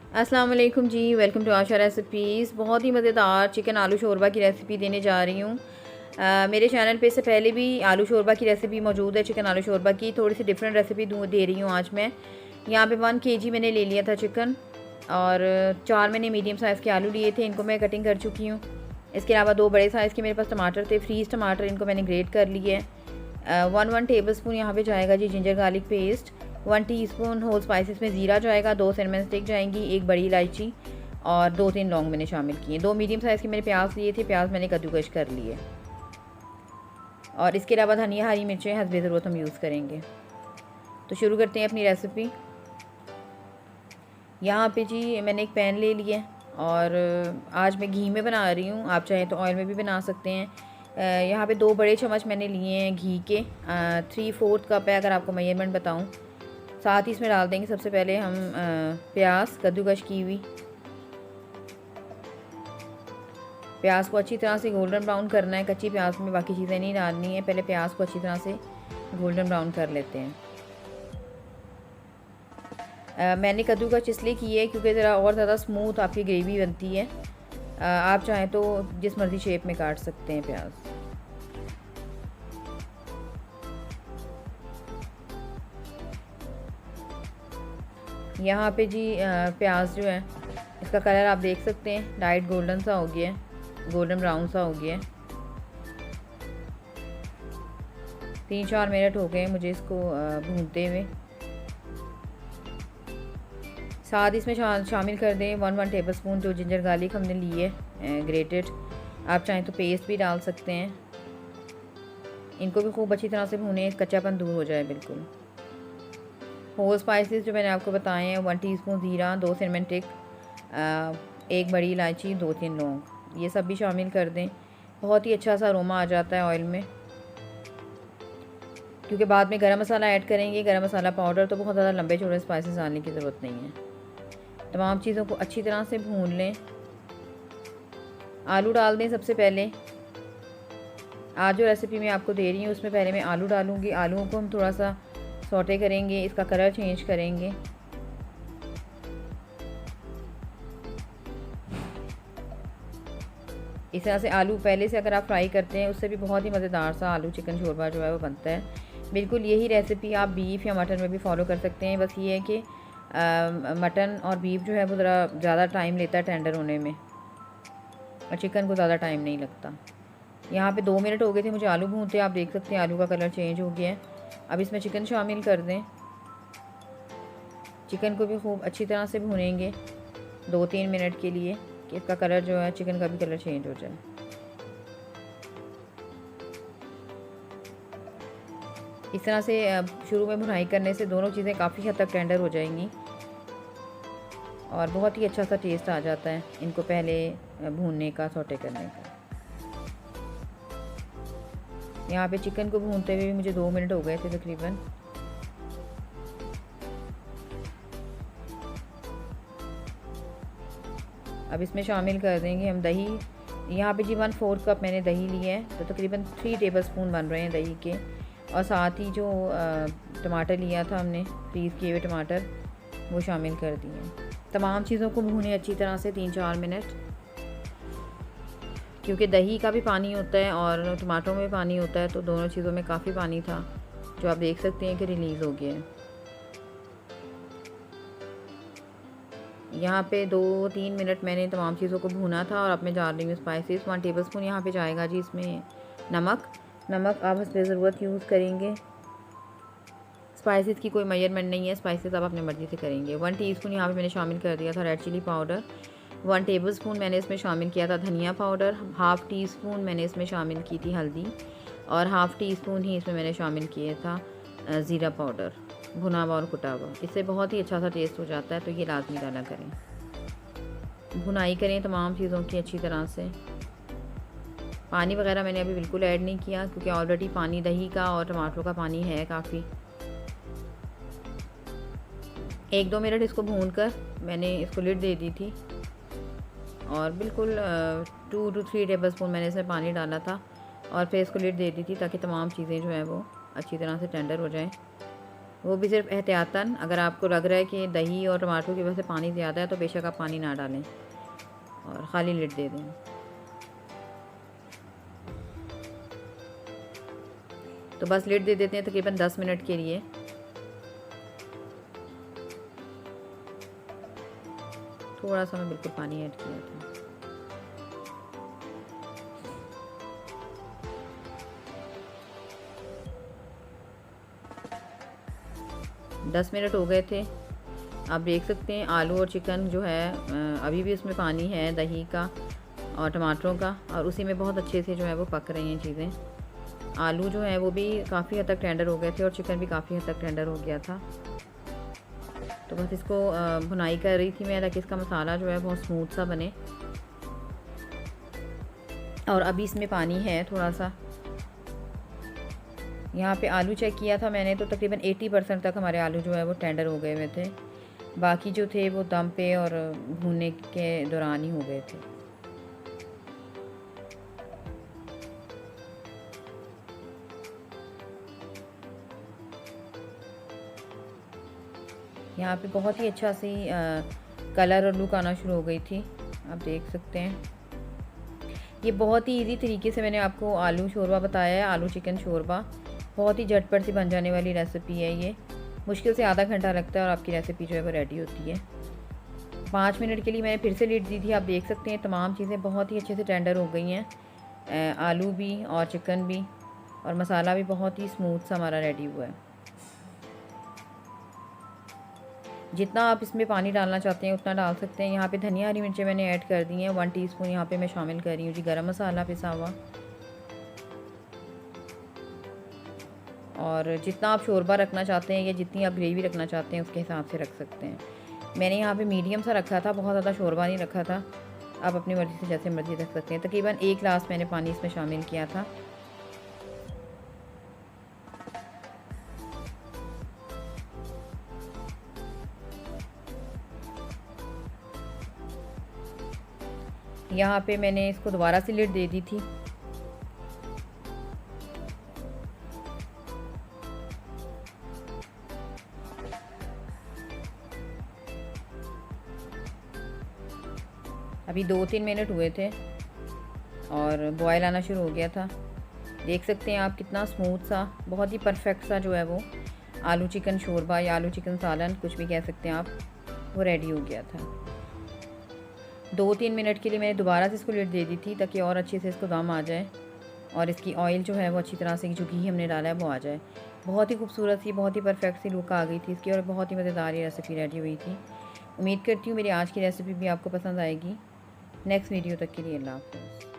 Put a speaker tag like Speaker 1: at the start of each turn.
Speaker 1: अस्सलाम वालेकुम जी, welcome to Asha recipes. बहुत ही मज़ेदार चिकन आलू शोरबा की रेसिपी देने जा रही हूँ। मेरे चैनल पे से पहले भी आलू शोरबा की रेसिपी मौजूद है, चिकन आलू शोरबा की। थोड़ी सी डिफरेंट रेसिपी दे रही हूँ आज मैं। यहाँ पे 1 kg मैंने ले लिया था चिकन, और 4 मैंने मीडियम साइज़ के आलू लिए थे, इनको मैं कटिंग कर चुकी हूँ। इसके अलावा 2 बड़े साइज़ के मेरे पास टमाटर थे, फ्रीज़ टमाटर, इनको मैंने ग्रेट कर लिए है। 1 टेबल स्पून यहाँ पर जाएगा जी ginger garlic paste. 1 teaspoon whole spices में ज़ीरा जाएगा, 2 सिनेमन स्टिक जाएंगी, 1 बड़ी इलायची और 2-3 लौंग मैंने शामिल किए। 2 मीडियम साइज़ के मैंने प्याज लिए थे, प्याज मैंने कद्दूकश कर लिए। और इसके अलावा धनिया, हरी मिर्चें हस्बे ज़रूरत हम यूज़ करेंगे। तो शुरू करते हैं अपनी रेसिपी। यहाँ पे जी मैंने एक पैन ले लिया और आज मैं घी में बना रही हूँ, आप चाहें तो ऑयल में भी बना सकते हैं। यहाँ पे 2 बड़े चम्मच मैंने लिए हैं घी के। 3/4 कप है अगर आपको मेजरमेंट बताऊँ। साथ ही इसमें डाल देंगे सबसे पहले हम प्याज कद्दूकश की हुई। प्याज को अच्छी तरह से गोल्डन ब्राउन करना है, कच्ची प्याज में बाकी चीज़ें नहीं डालनी है। पहले प्याज को अच्छी तरह से गोल्डन ब्राउन कर लेते हैं। मैंने कद्दूकश इसलिए की है क्योंकि ज़रा और ज़्यादा स्मूथ आपकी ग्रेवी बनती है। आप चाहें तो जिस मर्ज़ी शेप में काट सकते हैं प्याज। यहाँ पे जी प्याज जो है इसका कलर आप देख सकते हैं, लाइट गोल्डन सा हो गया है, गोल्डन ब्राउन सा हो गया है। 3-4 मिनट हो गए मुझे इसको भूनते हुए। साथ इसमें शामिल कर दें 1 टेबल स्पून जो जिंजर गार्लिक हमने ली है ग्रेटेड। आप चाहें तो पेस्ट भी डाल सकते हैं। इनको भी खूब अच्छी तरह से भूनें, कच्चापन दूर हो जाए बिल्कुल। होल स्पाइसेस जो मैंने आपको बताए हैं, 1 टीस्पून ज़ीरा, 2 सिनेमन स्टिक, 1 बड़ी इलायची, 2-3 लौंग, ये सब भी शामिल कर दें। बहुत ही अच्छा सा अरोमा आ जाता है ऑयल में, क्योंकि बाद में गरम मसाला ऐड करेंगे, गरम मसाला पाउडर, तो बहुत ज़्यादा लंबे चौड़े स्पाइसेस डालने की ज़रूरत नहीं है। तमाम चीज़ों को अच्छी तरह से भून लें। आलू डाल दें सबसे पहले। आज जो रेसिपी मैं आपको दे रही हूँ उसमें पहले मैं आलू डालूँगी। आलूओं को हम थोड़ा सा सौटे करेंगे, इसका कलर चेंज करेंगे। इस तरह से आलू पहले से अगर आप फ्राई करते हैं उससे भी बहुत ही मज़ेदार सा आलू चिकन शोरबा जो है वो बनता है। बिल्कुल यही रेसिपी आप बीफ या मटन में भी फॉलो कर सकते हैं। बस ये है कि मटन और बीफ जो है वो ज़रा ज़्यादा टाइम लेता है टेंडर होने में, और चिकन को ज़्यादा टाइम नहीं लगता। यहाँ पे 2 मिनट हो गए थे मुझे आलू भूनते, आप देख सकते हैं आलू का कलर चेंज हो गया है। अब इसमें चिकन शामिल कर दें। चिकन को भी खूब अच्छी तरह से भूनेंगे 2-3 मिनट के लिए, कि इसका कलर जो है चिकन का भी कलर चेंज हो जाए। इस तरह से शुरू में भुनाई करने से दोनों चीज़ें काफ़ी हद तक टेंडर हो जाएंगी और बहुत ही अच्छा सा टेस्ट आ जाता है इनको पहले भूनने का, सौटे करने का। यहाँ पे चिकन को भूनते हुए भी मुझे 2 मिनट हो गए थे तकरीबन। अब इसमें शामिल कर देंगे हम दही। यहाँ पे जी 1/4 कप मैंने दही लिया है, तो तकरीबन 3 टेबल स्पून बन रहे हैं दही के। और साथ ही जो टमाटर लिया था हमने, फ्रीज़ किए हुए टमाटर, वो शामिल कर दिए। तमाम चीज़ों को भूनें अच्छी तरह से 3-4 मिनट, क्योंकि दही का भी पानी होता है और टमाटरों में भी पानी होता है, तो दोनों चीज़ों में काफ़ी पानी था जो आप देख सकते हैं कि रिलीज़ हो गया है। यहाँ पे 2-3 मिनट मैंने तमाम चीज़ों को भूना था। और अब मैं डाल रही हूँ स्पाइसेस। 1 टेबल स्पून यहाँ पे जाएगा जी इसमें नमक आप इसमें ज़रूरत यूज़ करेंगे। स्पाइसेस की कोई मेजरमेंट नहीं है, स्पाइसेस आप अपनी मर्ज़ी से करेंगे। 1 टीस्पून यहाँ पे मैंने शामिल कर दिया था red chilli powder. 1 tablespoon मैंने इसमें शामिल किया था धनिया पाउडर। हाफ़ टी स्पून मैंने इसमें शामिल की थी हल्दी, और हाफ़ टी स्पून ही इसमें मैंने शामिल किया था ज़ीरा पाउडर, भुना हुआ और कुटा हुआ। इससे बहुत ही अच्छा सा टेस्ट हो जाता है, तो ये लाजमी डाला करें। भुनाई करें तमाम चीज़ों की अच्छी तरह से। पानी वगैरह मैंने अभी बिल्कुल ऐड नहीं किया, क्योंकि ऑलरेडी पानी दही का और टमाटरों का पानी है काफ़ी। 1-2 मिनट इसको भूनकर मैंने इसको लिड दे दी थी, और बिल्कुल 2 to 3 टेबल स्पून मैंने इसमें पानी डाला था, और फिर इसको लिड दे दी थी ताकि तमाम चीज़ें जो है वो अच्छी तरह से टेंडर हो जाएं। वो भी सिर्फ एहतियातन, अगर आपको लग रहा है कि दही और टमाटर की वजह से पानी ज़्यादा है तो बेशक आप पानी ना डालें और ख़ाली लिड दे दें। तो बस लिड दे देते हैं तकरीबन 10 मिनट के लिए। थोड़ा सा मैं बिल्कुल पानी ऐड किया था। 10 मिनट हो गए थे। आप देख सकते हैं आलू और चिकन जो है अभी भी उसमें पानी है दही का और टमाटरों का, और उसी में बहुत अच्छे से जो है वो पक रही हैं चीज़ें। आलू जो है वो भी काफ़ी हद तक टेंडर हो गए थे और चिकन भी काफ़ी हद तक टेंडर हो गया था। तो बस इसको भुनाई कर रही थी मैं ताकि इसका मसाला जो है बहुत स्मूथ सा बने। और अभी इसमें पानी है थोड़ा सा। यहाँ पे आलू चेक किया था मैंने तो तकरीबन 80% तक हमारे आलू जो है वो टेंडर हो गए हुए थे। बाकी जो थे वो दम पे और भूनने के दौरान ही हो गए थे। यहाँ पे बहुत ही अच्छा सी कलर और लुक आना शुरू हो गई थी, आप देख सकते हैं। ये बहुत ही इजी तरीके से मैंने आपको आलू शोरबा बताया है, आलू चिकन शोरबा। बहुत ही झटपट सी बन जाने वाली रेसिपी है ये। मुश्किल से आधा घंटा लगता है और आपकी रेसिपी जो है वो रेडी होती है। 5 मिनट के लिए मैंने फिर से लीड दी थी। आप देख सकते हैं तमाम चीज़ें बहुत ही अच्छे से टेंडर हो गई हैं, आलू भी और चिकन भी, और मसाला भी बहुत ही स्मूथ सा हमारा रेडी हुआ है। जितना आप इसमें पानी डालना चाहते हैं उतना डाल सकते हैं। यहाँ पे धनिया हरी मिर्चें मैंने ऐड कर दी हैं। 1 टीस्पून यहाँ पे मैं शामिल कर रही हूँ जी गरम मसाला पिसा हुआ। और जितना आप शोरबा रखना चाहते हैं या जितनी आप ग्रेवी रखना चाहते हैं उसके हिसाब से रख सकते हैं। मैंने यहाँ पे मीडियम सा रखा था, बहुत ज़्यादा शोरबा नहीं रखा था। आप अपनी मर्ज़ी से जैसे मर्ज़ी रख सकते हैं। तकरीबन 1 गिलास मैंने पानी इसमें शामिल किया था। यहाँ पे मैंने इसको दोबारा से लिड दे दी थी। अभी 2-3 मिनट हुए थे और बॉयल आना शुरू हो गया था। देख सकते हैं आप कितना स्मूथ सा, बहुत ही परफेक्ट सा जो है वो आलू चिकन शोरबा या आलू चिकन सालन कुछ भी कह सकते हैं आप, वो रेडी हो गया था। 2-3 मिनट के लिए मैंने दोबारा से इसको लिड दे दी थी ताकि और अच्छे से इसको दम आ जाए और इसकी ऑयल जो है वो अच्छी तरह से जो घी हमने डाला है वो आ जाए। बहुत ही खूबसूरत सी, बहुत ही परफेक्ट सी लुक आ गई थी इसकी और बहुत ही मज़ेदार ये रेसिपी रेडी हुई थी। उम्मीद करती हूँ मेरी आज की रेसिपी भी आपको पसंद आएगी। नेक्स्ट वीडियो तक के लिए अल्लाह हाफ़िज़।